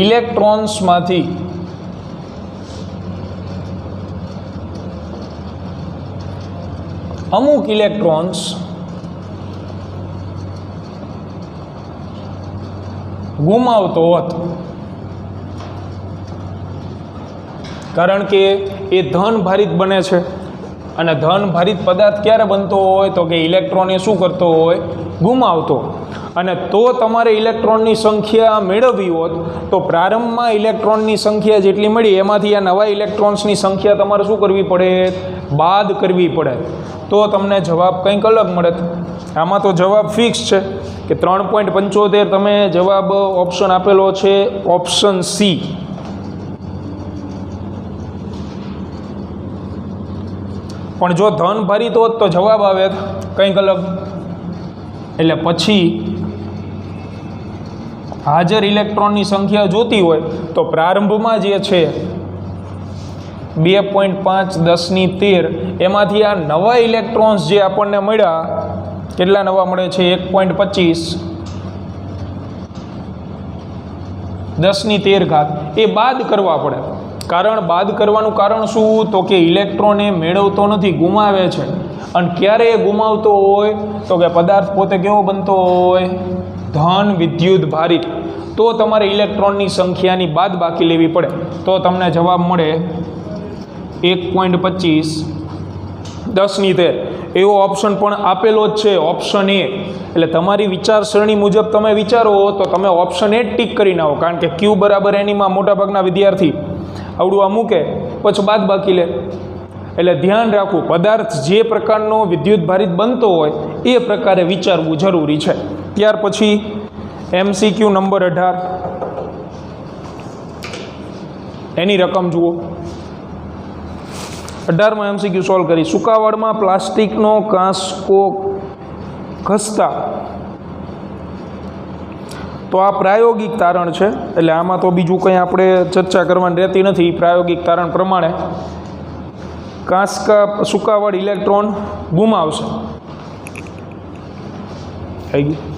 ઇલેક્ટ્રોન્સમાંથી અમુક ઇલેક્ટ્રોન્સ ગુમાવતો હોત, કારણ કે એ ધન ભારિત બને છે અને ધન ભારિત પદાર્થ ક્યારે બનતો હોય તો કે ઇલેક્ટ્રોન એ શું કરતો હોય, ગુમાવતો. અને તો તમારે ઇલેક્ટ્રોનની સંખ્યા મેળવવી હોત તો પ્રારંભમાં ઇલેક્ટ્રોનની સંખ્યા જેટલી મળી એમાંથી આ નવા ઇલેક્ટ્રોન્સની સંખ્યા તમારે શું કરવી પડે, બાદ કરવી પડે, તો તમને જવાબ કંઈક અલગ મળે. આમાં તો જવાબ ફિક્સ છે કે 3.75 તમે જવાબ ઓપ્શન આપેલો છે ઓપ્શન સી. પણ જો ધન ભારિત હોત તો જવાબ આવે કંઈક અલગ. એટલે પછી હાજર ઇલેક્ટ્રોનની સંખ્યા જોતી હોય તો પ્રારંભમાં જે છે 2.5 10^13 એમાંથી આ નવા ઇલેક્ટ્રોન્સ જે આપણને મળ્યા, કેટલા નવા મળે છે, 1.25 10^13 એ બાદ કરવા પડે. બાદ કરવાનું કારણ શું, તો કે ઇલેક્ટ્રોન એ મેળવતો નથી, ગુમાવે છે. અને ક્યારે એ ગુમાવતો હોય તો કે પદાર્થ પોતે કેવો બનતો હોય, ધન વિદ્યુત ભારિત. તો તમારે ઇલેક્ટ્રોનની સંખ્યાની બાદ બાકી લેવી પડે તો તમને જવાબ મળે 1.25 10^13. એવો ઓપ્શન પણ આપેલો જ છે, ઓપ્શન એ. એટલે તમારી વિચારસરણી મુજબ તમે વિચારો તો તમે ઓપ્શન એ જ ટીક કરી નાખો, કારણ કે ક્યુ બરાબર એનીમાં મોટાભાગના વિદ્યાર્થી આવડું આ મૂકે પછી બાદ બાકી લે. એટલે ધ્યાન રાખવું, પદાર્થ જે પ્રકારનો વિદ્યુત ભારિત બનતો હોય એ પ્રકારે વિચારવું જરૂરી છે. ત્યાર પછી MCQ નંબર 18 એની રકમ જુઓ. 18માં MCQ સોલ્વ કરી. સૂકાવાળમાં પ્લાસ્ટિકનો કાંસકો ઘસતા, તો આ પ્રાયોગિક તારણ છે, એટલે આમાં તો બીજું કંઈ આપણે ચર્ચા કરવાની રહેતી નથી. પ્રાયોગિક તારણ પ્રમાણે સૂકાવાળ ઇલેક્ટ્રોન ગુમાવશે. થઈ ગયું.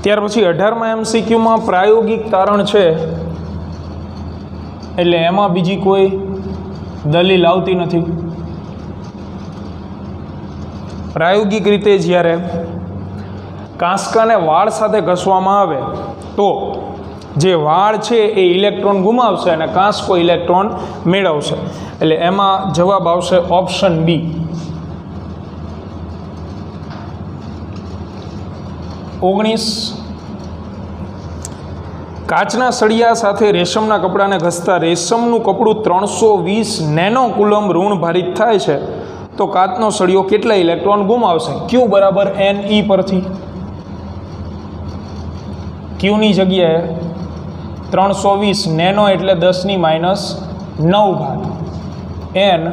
ત્યાર પછી 18માં MCQમાં પ્રાયોગિક તારણ છે, એટલે એમાં બીજી કોઈ દલીલ આવતી નથી. પ્રાયોગિક રીતે જ્યારે કાંસકાને વાળ સાથે ઘસવામાં આવે તો જે વાળ છે એ ઇલેક્ટ્રોન ગુમાવશે અને કાંસકો ઇલેક્ટ્રોન મેળવશે. એટલે એમાં જવાબ આવશે ઓપ્શન બી. 19 કાચના સળિયા સાથે રેશમના કપડાને ઘસતા રેશમનું કપડું 320 નેનોકુલમ ઋણ ભારિત થાય છે, તો કાચનો સળિયો કેટલા ઇલેક્ટ્રોન ગુમાવશે? Q બરાબર NE પરથી ક્યુની જગ્યાએ 320 નેનો એટલે 10⁻9 ઘાત એન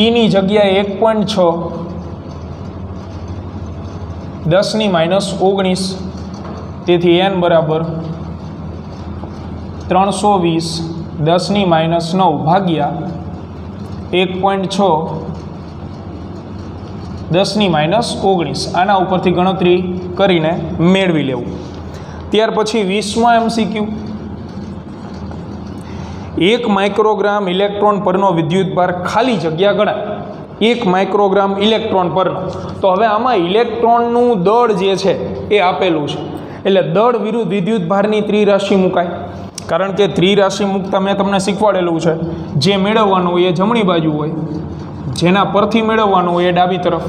ઈની જગ્યાએ 1.6 10⁻19 તેથી એન બરાબર 320 10⁻9 ભાગ્યા 1.6 10⁻19 આના ઉપરથી ગણતરી કરીને મેળવી લેવું. ત્યાર પછી 20મો MCQ. 1 માઇક્રોગ્રામ ઇલેક્ટ્રોન પરનો વિદ્યુતભાર ખાલી જગ્યા ગણાય. 1 માઇક્રોગ્રામ ઇલેક્ટ્રોન પરનો. તો હવે આમાં ઇલેક્ટ્રોનનું દળ જે છે એ આપેલું છે, એટલે દળ વિરુદ્ધ વિદ્યુતભારની ત્રિરાશિ મુકાય. કારણ કે ત્રિરાશિ મુકતા મેં તમને શીખવાડેલું છે, જે મેળવવાનું હોય એ જમણી બાજુ હોય, જેના પરથી મેળવવાનું હોય એ ડાબી તરફ.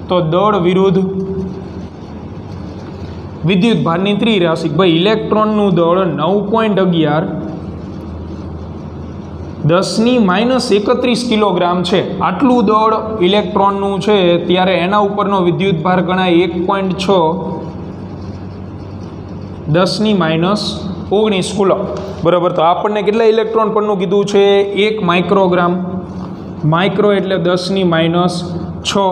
તો દળ વિરુદ્ધ વિદ્યુતભારની ત્રિરાશિ. ભાઈ ઇલેક્ટ્રોનનું દળ 9.11 10⁻31 કિલોગ્રામ છે. આટલું દળ ઇલેક્ટ્રોનનું છે, ત્યારે એના ઉપરનો વિદ્યુતભાર ગણાય 1.6 10⁻19 કુલમ. બરાબર. તો આપણને કેટલા ઇલેક્ટ્રોન પરનું કીધું છે? 1 માઇક્રોગ્રામ. માઇક્રો એટલે 10⁻6.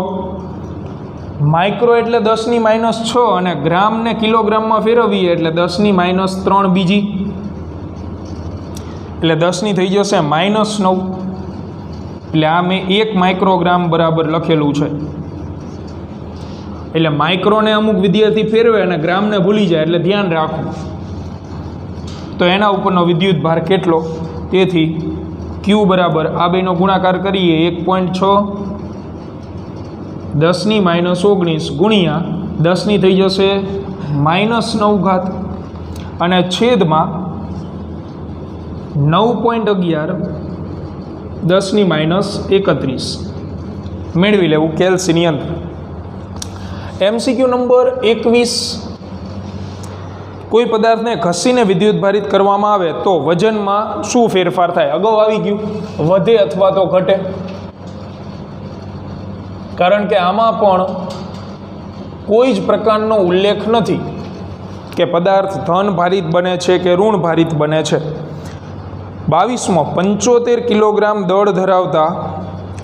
માઇક્રો એટલે 10⁻6 અને ગ્રામને કિલોગ્રામમાં ફેરવીએ એટલે 10⁻3 બીજી, એટલે 10ની થઈ જશે -9. એટલે આ મેં 1 માઇક્રોગ્રામ બરાબર લખેલું છે. એટલે માઇક્રોને અમુક વિદ્યાર્થી ફેરવે અને ગ્રામને ભૂલી જાય, એટલે ધ્યાન રાખવું. તો એના ઉપરનો વિદ્યુતભાર કેટલો? તેથી ક્યુ બરાબર આ બેનો ગુણાકાર કરીએ 1.6 10⁻19 ગુણ્યા 10ની થઈ જશે -9 ઘાત અને છેદમાં 9.11 10⁻31 મેળવી લેવું કેલ્સીની અંદર. MCQ number 21. કોઈ પદાર્થને ઘસીને વિદ્યુતભારિત કરવામાં આવે તો વજનમાં શું ફેરફાર થાય? અગાઉ આવી ગયું, વધે અથવા તો ઘટે. કારણ કે આમાં પણ કોઈ જ પ્રકારનો ઉલ્લેખ નથી કે પદાર્થ ધન ભારિત બને છે કે ઋણ ભારિત બને છે. 22મો 75 કિલોગ્રામ દળ ધરાવતા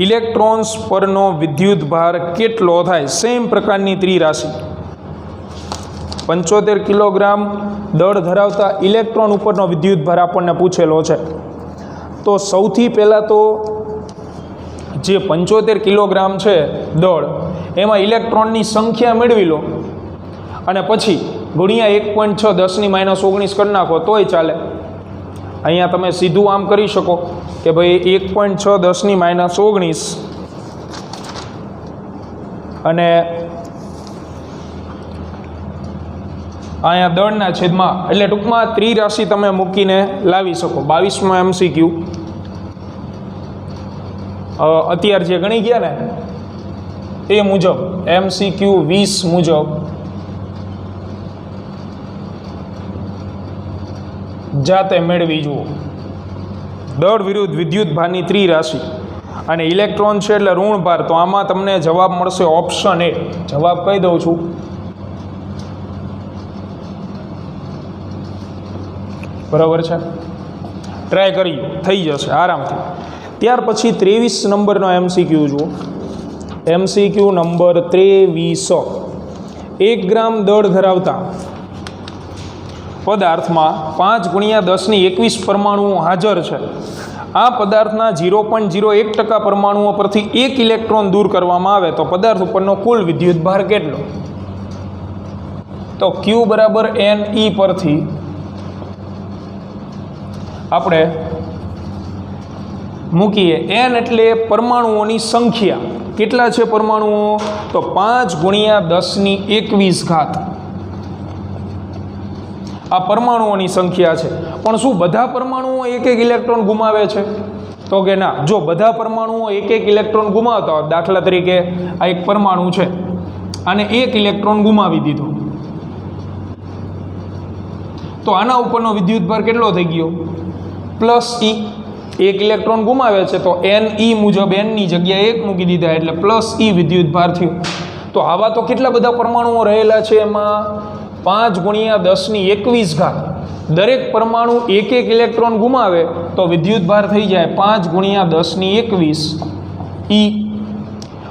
ઇલેક્ટ્રોન્સ પરનો વિદ્યુતભાર કેટલો થાય? સેમ પ્રકારની ત્રિરાશિ. 75 કિલોગ્રામ દળ ધરાવતા ઇલેક્ટ્રોન ઉપરનો વિદ્યુતભાર આપણને પૂછેલો છે. તો સૌથી પહેલાં તો જે 75 કિલોગ્રામ છે દળ, એમાં ઇલેક્ટ્રોનની સંખ્યા મેળવી લો અને પછી ગુણ્યા 1.6 10⁻19 કરી નાખો તોય ચાલે. અહીંયા તમે સીધું આમ કરી શકો કે ભાઈ 1.6 10⁻19 અને અહીંયા દળના છેદમાં, એટલે ટૂંકમાં ત્રિરાશિ તમે મૂકીને લાવી શકો. 22મો MCQ. અત્યારે જે ગણી ગયા ને એ મુજબ MCQ 20 મુજબ જાતે મેળવી જુઓ. દળ વિરુદ્ધ વિદ્યુતભારની ત્રિરાશિ અને ઇલેક્ટ્રોન છે એટલે ઋણ ભાર. તો આમાં તમને જવાબ મળશે ઓપ્શન એ. જવાબ કહી દઉં છું, બરાબર છે. ટ્રાય કરી, થઈ જશે આરામથી. ત્યાર પછી 23 નંબરનો MCQ જુઓ. MCQ number 23. 1 ગ્રામ દળ ધરાવતા પદાર્થમાં 5 × 10⁻21 પરમાણુઓ હાજર છે. આ પદાર્થના 0.01% પરમાણુઓ પરથી 1 ઇલેક્ટ્રોન દૂર કરવામાં આવે તો પદાર્થ ઉપરનો કુલ વિદ્યુતભાર કેટલો? તો Q બરાબર Ne પરથી આપણે મૂકીએ. n એટલે પરમાણુઓની સંખ્યા. કેટલા છે પરમાણુઓ? તો 5 × 10⁻21 ઘાત. આ પરમાણુઓની સંખ્યા છે. પણ શું બધા પરમાણુઓ એક ઇલેક્ટ્રોન ગુમાવે છે? તો કે ના. જો બધા પરમાણુઓ એક ઇલેક્ટ્રોન ગુમાવતા હોય, દાખલા તરીકે આ એક પરમાણુ છે અને 1 ઇલેક્ટ્રોન ગુમાવી દીધો, તો આના ઉપરનો વિદ્યુતભાર કેટલો થઈ ગયો? +E. 1 ઇલેક્ટ્રોન ગુમાવે છે તો Ne મુજબ n ની જગ્યાએ 1 મૂકી દીધા એટલે +E વિદ્યુતભાર થયો. તો આવા તો કેટલા બધા પરમાણુઓ રહેલા છે એમાં? 5 × 10⁻21 દરેક પરમાણુ એક ઇલેક્ટ્રોન ગુમાવે તો વિદ્યુતભાર થઈ જાય 5 × 10⁻21 E.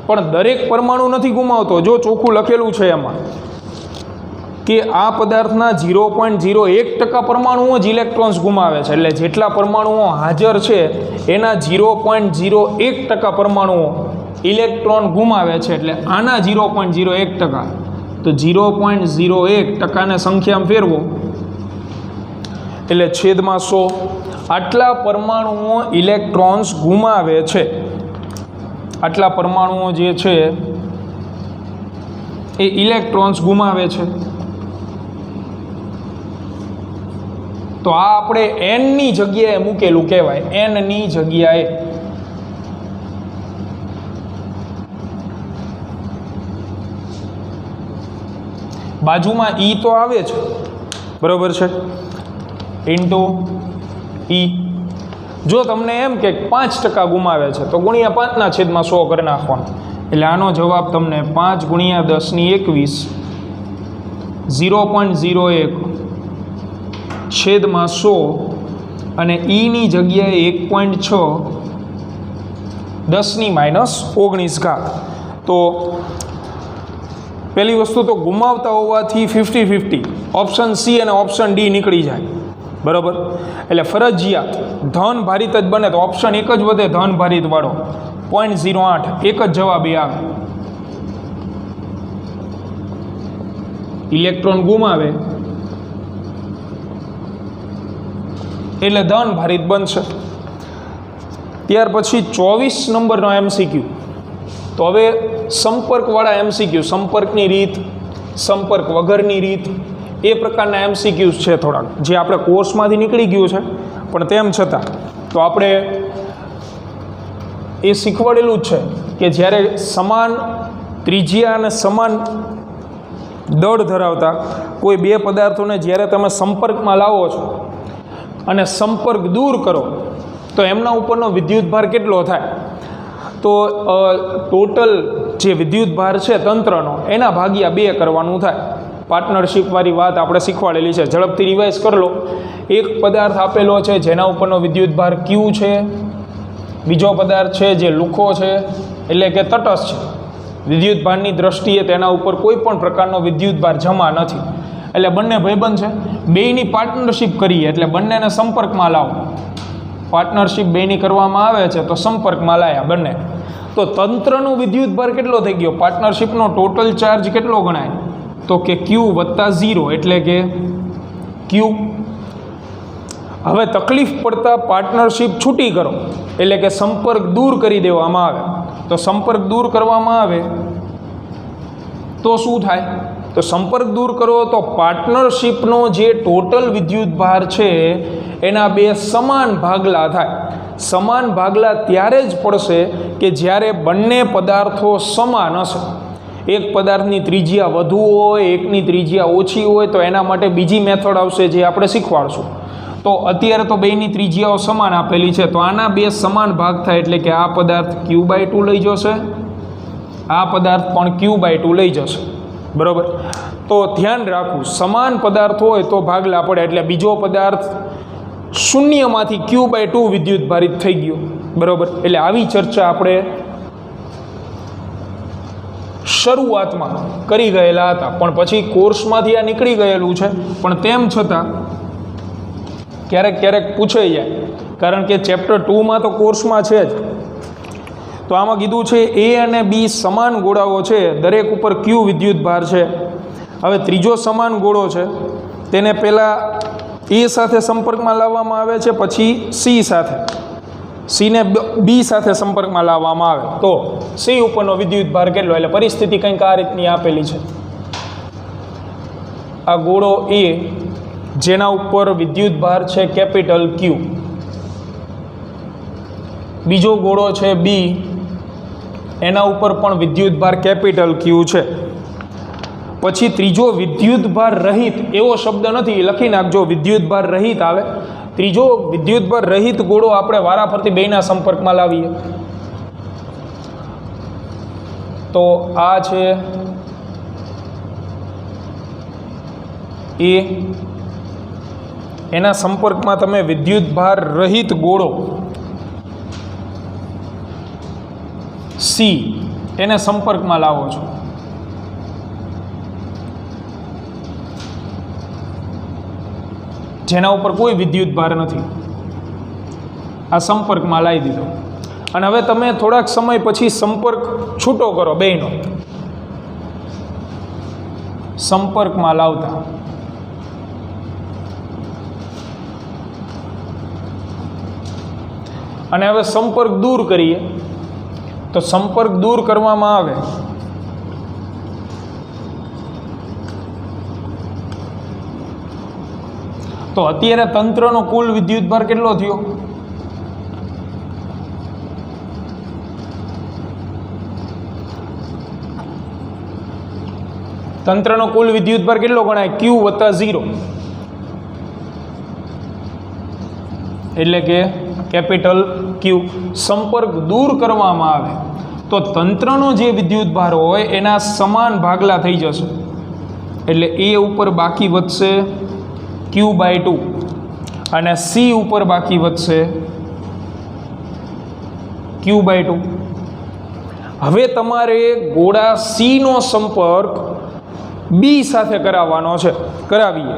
પણ દરેક પરમાણુ નથી ગુમાવતો. જો ચોખ્ખું લખેલું છે એમાં કે આ પદાર્થના 0.01% પરમાણુઓ જ ઇલેક્ટ્રોન્સ ગુમાવે છે, એટલે જેટલા પરમાણુઓ હાજર છે એના 0.01% પરમાણુઓ ઇલેક્ટ્રોન ગુમાવે છે, એટલે આના 0.01%. તો 0.01%ને સંખ્યામાં ફેરવો એટલે છેદમાં 100. આટલા પરમાણુઓ ઇલેક્ટ્રોન્સ ગુમાવે છે. આટલા પરમાણુઓ જે છે એ ઇલેક્ટ્રોન્સ ગુમાવે છે. તો આ આપણે n ની જગ્યાએ મૂકેલું કહેવાય, n ની જગ્યાએ. બાજુમાં E તો આવે છે, બરોબર છે, ઇન્ટુ E. જો તમને એમ કે 5% ગુમાવે છે તો ગુણ્યા 5/100 કરી નાખવાનું, એટલે આનો જવાબ તમને 5 × 10⁻21 0.01 છેદમાં 100 અને E ની જગ્યાએ 1.6 10⁻19. તો પહેલી વસ્તુ તો ગુમાવતા હોવાથી 50-50 ઓપ્શન સી અને ઓપ્શન ડી નીકળી જાય, બરાબર. એટલે ફરજિયાત ધન ભારિત જ બને તો ઓપ્શન એક જ વધે, ધન ભારિત વાળો 0.08, એક જ જવાબ એ આવે. ઇલેક્ટ્રોન ગુમાવે એટલે ધન ભારિત બનશે. ત્યાર પછી 24 નંબરનો MCQ. તો હવે સંપર્કવાળા MCQ, સંપર્કની રીત, સંપર્ક વગરની રીત, એ પ્રકારના MCQs છે થોડાક, જે આપણે કોર્સમાંથી નીકળી ગયું છે, પણ તેમ છતાં તો આપણે એ શીખવાડેલું જ છે કે જ્યારે સમાન ત્રિજ્યા અને સમાન દળ ધરાવતા કોઈ બે પદાર્થોને જ્યારે તમે સંપર્કમાં લાવો છો અને સંપર્ક દૂર કરો તો એમના ઉપરનો વિદ્યુતભાર કેટલો થાય. તો ટોટલ જે વિદ્યુતભાર છે તંત્રનો એના ભાગ્યા 2 કરવાનું થાય. પાર્ટનરશિપવાળી વાત આપણે શીખવાડેલી છે, ઝડપથી રિવાઇઝ કરી લો. એક પદાર્થ આપેલો છે જેના ઉપરનો વિદ્યુતભાર Q છે, બીજો પદાર્થ છે જે લુખો છે એટલે કે તટસ્થ છે. વિદ્યુતભારની દ્રષ્ટિએ તેના ઉપર કોઈ પણ પ્રકારનો વિદ્યુતભાર જમા નથી, એટલે બંને ભાઈબંધ છે. બેયની પાર્ટનરશિપ કરીએ એટલે બંનેને સંપર્કમાં લાવો. પાર્ટનરશિપ બેયની કરવામાં આવે છે તો સંપર્કમાં લાયા બંને. તો તંત્રનો વિદ્યુતભાર કેટલો થઈ ગયો? પાર્ટનરશિપનો ટોટલ ચાર્જ કેટલો ગણાય? તો કે Q + 0 એટલે કે Q. હવે તકલીફ પડતા પાર્ટનરશિપ છૂટી કરો એટલે કે સંપર્ક દૂર કરી દેવામાં આવે. તો સંપર્ક દૂર કરવામાં આવે તો શું થાય? તો સંપર્ક દૂર કરો તો પાર્ટનરશિપનો જે ટોટલ વિદ્યુતભાર છે એના 2 સમાન ભાગલા થાય. સમાન ભાગલા ત્યારે જ પડશે કે જ્યારે બંને પદાર્થો સમાન હશે. એક પદાર્થની ત્રિજ્યા વધુ હોય, એકની ત્રિજ્યા ઓછી હોય તો એના માટે બીજી મેથડ આવશે જે આપણે શીખવાડશું. તો અત્યારે તો બેયની ત્રિજ્યાઓ સમાન આપેલી છે, તો આના 2 સમાન ભાગ થાય એટલે કે આ પદાર્થ Q/2 લઈ જશે, આ પદાર્થ પણ Q/2 લઈ જશે, બરાબર. તો ધ્યાન રાખવું, સમાન પદાર્થ હોય તો ભાગલા પડે, એટલે બીજો પદાર્થ શૂન્યમાંથી Q/2 વિદ્યુત ભારિત થઈ ગયો, બરાબર. એટલે આવી ચર્ચા આપણે શરૂઆતમાં કરી ગયેલા હતા, પણ પછી કોર્સમાંથી આ નીકળી ગયેલું છે, પણ તેમ છતાં ક્યારેક ક્યારેક પૂછાઈ જાય, કારણ કે ચેપ્ટર 2માં તો કોર્સમાં છે જ. તો આમાં કીધું છે A અને B સમાન ગોળાઓ છે, દરેક ઉપર Q વિદ્યુતભાર છે. હવે ત્રીજો સમાન ગોળો છે તેને પહેલાં A સાથે સંપર્કમાં લાવવામાં આવે છે, પછી C સાથે, Cને B સાથે સંપર્કમાં લાવવામાં આવે તો C ઉપરનો વિદ્યુતભાર કેટલો? એટલે પરિસ્થિતિ કંઈક આ રીતની આપેલી છે. આ ગોળો A જેના ઉપર વિદ્યુતભાર છે કેપિટલ Q, બીજો ગોળો છે B એના ઉપર પણ વિદ્યુતભાર કેપિટલ Q છે. પછી ત્રીજો વિદ્યુતભાર રહિત, એવો શબ્દ નથી, લખી નાખજો વિદ્યુતભાર રહિત આવે. ત્રીજો વિદ્યુતભાર રહિત ગોળો આપણે વારાફરતી બેયના સંપર્કમાં લાવીએ તો આ છે એ એના સંપર્કમાં તમે વિદ્યુતભાર રહિત ગોળો સી એને સંપર્કમાં લાવો છો, જેના ઉપર કોઈ વિદ્યુતભાર નથી, આ સંપર્કમાં લાવી દીધો. અને હવે તમે થોડાક સમય પછી સંપર્ક છૂટો કરો બેયનો, સંપર્કમાં લાવતા અને હવે સંપર્ક દૂર કરીએ તો સંપર્ક દૂર કરવામાં આવે તો અત્યારે તંત્રનો કુલ વિદ્યુતભાર કેટલો થયો? તંત્રનો કુલ વિદ્યુતભાર કેટલો ગણાય? Q વત્તા 0, એટલે કે કેપિટલ Q. સંપર્ક દૂર કરવામાં આવે તો તંત્રનો જે વિદ્યુતભાર હોય એના સમાન ભાગલા થઈ જશે, એટલે A ઉપર બાકી વધશે Q/2 અને C ઉપર બાકી વધશે Q/2. હવે તમારે ગોળા C નો સંપર્ક B સાથે કરાવવાનો છે, કરાવીએ.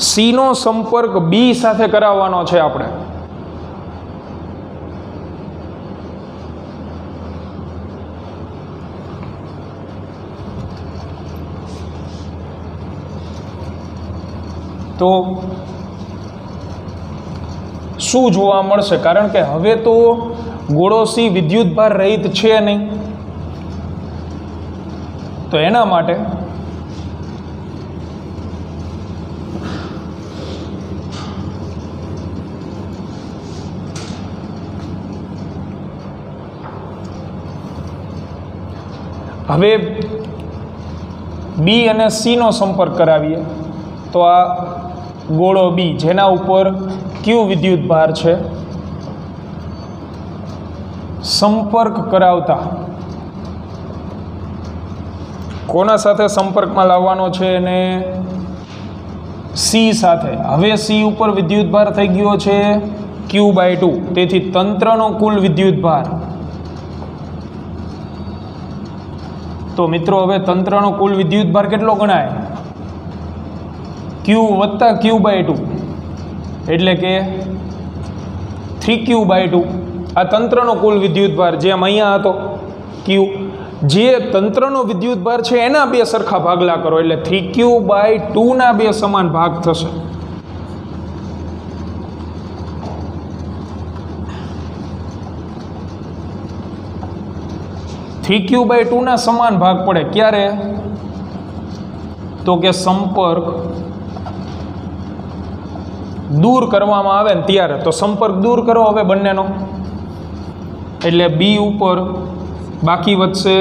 C નો સંપર્ક B સાથે કરાવવાનો છે આપણે. તો શું જોવા મળશે? કારણ કે હવે તો ગોળો C વિદ્યુતભાર રહિત છે નહીં, તો એના માટે હવે B અને C નો સંપર્ક કરાવીએ તો આ ગોળો B જેના ઉપર Q વિદ્યુતભાર છે, સંપર્ક કરાવતા કોના સાથે સંપર્કમાં લાવવાનો છે? એને C સાથે. હવે C ઉપર વિદ્યુતભાર થઈ ગયો છે Q/2, તેથી તંત્રનો કુલ વિદ્યુતભાર, તો મિત્રો હવે તંત્રનો કુલ વિદ્યુતભાર કેટલો ગણાય? Q વત્તા Q/2, એટલે કે 3Q/2. આ તંત્રનો કુલ વિદ્યુતભાર જેમ અહીંયા હતો Q, જે તંત્રનો વિદ્યુતભાર છે એના બે સરખા ભાગલા કરો એટલે 3Q/2 ના બે સમાન ભાગ થશે. .3Q/2 ના સમાન ભાગ પડે ક્યારે? તો કે સંપર્ક દૂર કરવામાં આવે ને ત્યારે. તો સંપર્ક દૂર કરો હવે બંનેનો, એટલે B ઉપર બાકી વધશે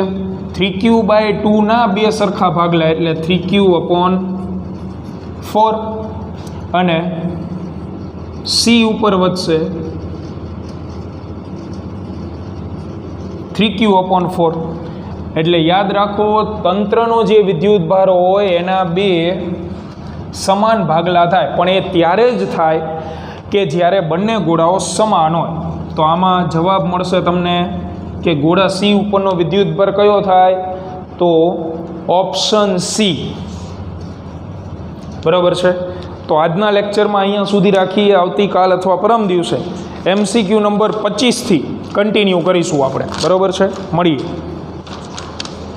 3Q/2 ના બે સરખા ભાગલા એટલે 3Q/4 અને C ઉપર વધશે 3Q/4. એટલે યાદ રાખો, તંત્રનો જે વિદ્યુતભાર હોય એના બે સમાન ભાગલા થાય, પણ એ ત્યારે જ થાય કે જ્યારે બંને ગોળાઓ સમાન હોય. તો આમાં જવાબ મળશે તમને કે ગોળા C ઉપરનો વિદ્યુતભાર કયો થાય? તો ઓપ્શન C. બરાબર છે. તો આજના લેક્ચરમાં અહીંયા સુધી રાખીએ. આવતીકાલ અથવા પરમ દિવસે MCQ નંબર 25 થી કન્ટિન્યુ કરીશું આપણે. બરાબર છે, મળીએ.